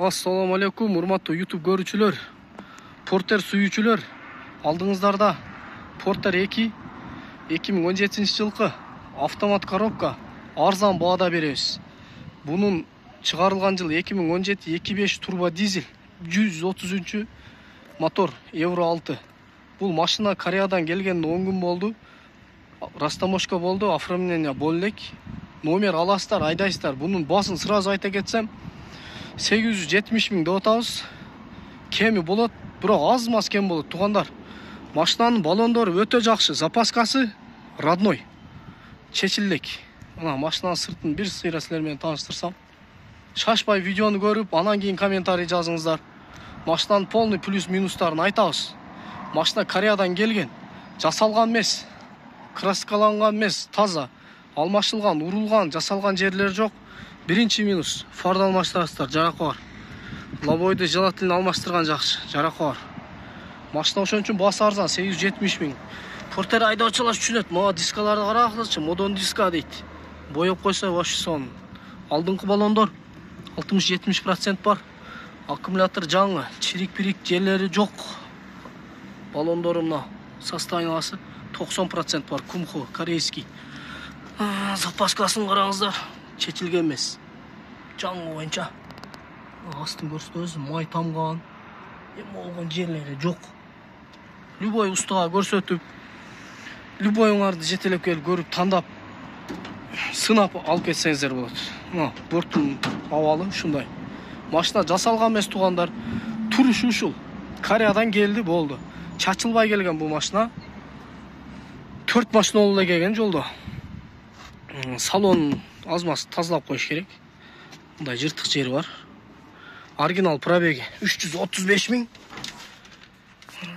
Assalamu alaikum, урматтуу YouTube көрүүчүлөр, Porter сүйүүчүлөр. Алдыңыздарда Porter 2 2017-жылкы автомат коробка арзан баада беребиз. Бунун чыгарылган жылы 2017 2.5 турбо дизель 133 мотор евро 6. Бул машина Кореядан келгенде 10 күн болду. Растаможка болду, оформление болдек. Номер аласыздар, айдайсыздар. Бунун басын сразу айта кетсем 870 миң деп атабыз. Кеми болот, бирок аз-маз кем болот туугандар. Машинанын баллондору өтө жакшы, запаскасы родной. Чечилдик. Мына машинанын сыртын бир сыйра силер менен тааныштырсам. Шашпай видеону көрүп, анан кийин комментарий жазыңыздар. Машинанын полный плюс-минустарын айтабыз. Машина Кореядан келген, жасалган эмес, краскаланган эмес, таза. Алмашылган, урулган, жасалган жерлери жок. Биринчи минус, фарды алмаштырасыздар, жаракы бар. Лобойду желательно алмаштырган жакшы, жаракы бар. Машина ошон үчүн басы арзан, 870 миң. Porter айдоочулар түшүнөт, мага дискаларды карагылычы, модон диска дейт. Боеп койсо вообще сон. Алдыңкы баллондор 60-70% бар. Аккумулятор жаңы, чирик-пирик жерлери жок. Баллондору мына состояниясы 90% бар, кумхо, корейский. Запаскасын караңыздар, чечилген эмес. Жаңы боюнча. Астын көрсөтөбүз, май тамган. Эми болгон жерлери жок. Любой устага көрсөтүп, любойуңарды жетелеп келип көрүп, тандап, сынап алып кетсеңиздер болот. Мына борттун абалы ушундай. Машина жасалган эмес туугандар. Турушу ушул. Кореядан келди, болду. Чачылбай келген бул машина. 4 машина болуп келген жолдо. Салон аз-маз тазалап коюш керек. Мындай жыртык жери бар. Оригинал пробеги 335 миң.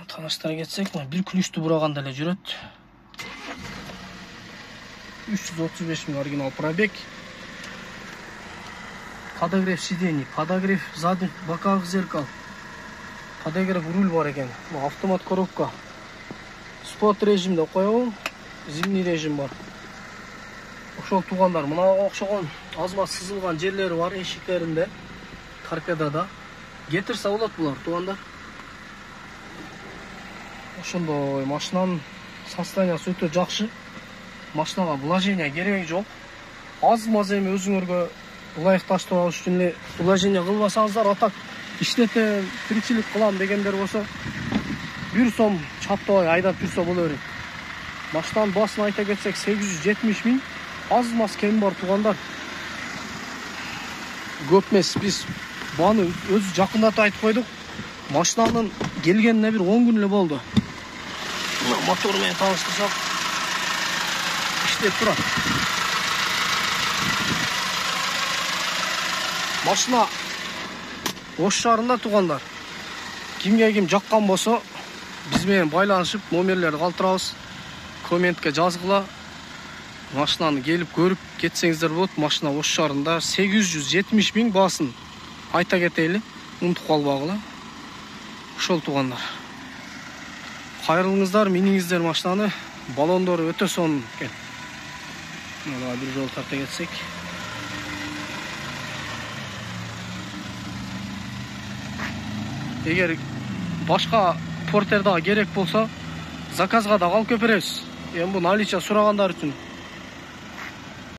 Таныштыра кетсек, бир күнүштү бураганда эле жүрөт. 335 миң оригинал пробег. Подогрев сидений, подогрев задних боковых зеркал, подогрев руль бар экен. Автомат коробка. Спорт режимде коебу, зимний режим бар. Ошол туугандар, мына окшогон аз-маз сызылган жерлери бар эшиктеринде, торпедада. Кетирсе болот булар туугандар. Ошондой машинанын состояниясы өтө жакшы. Машинага вложение кереги жок. Аз-маз эми өзүңөргө ылайыкташтыруу үчүн эле вложение кылбасаңыздар, атак иштетем, тиричилик кылам дегендер болсо 1 сом чаптабай айдап жүрсө боло берет. Машинанын басын айта кетсек 870 миң. Аз-маз кем бар туугандар. Көп эмес, биз баны өзү жакындатып айтып койдук. Машинанын келгенине бир 10 күн эле болду. Мотору менен тааныштырсак, иштеп турат. Машина Ош шаарында туугандар. Кимге ким жаккан болсо, биз менен байланышып, номерлерди калтырабыз. Комментке жазгыла. Машинаны келип көрүп кетсеңиздер болот. Машина Ош шаарында 870 миң баасын айта кетели, унутуп калбагыла. Ошол туугандар. Кайрылыңыздар, миниңиздер машинаны. Баллондору өтө сонун экен. Мына бир жол тарта кетсек. Эгер башка Porter дагы керек болсо, заказга да алып келип беребиз. Эми бу наличие сурагандар үчүн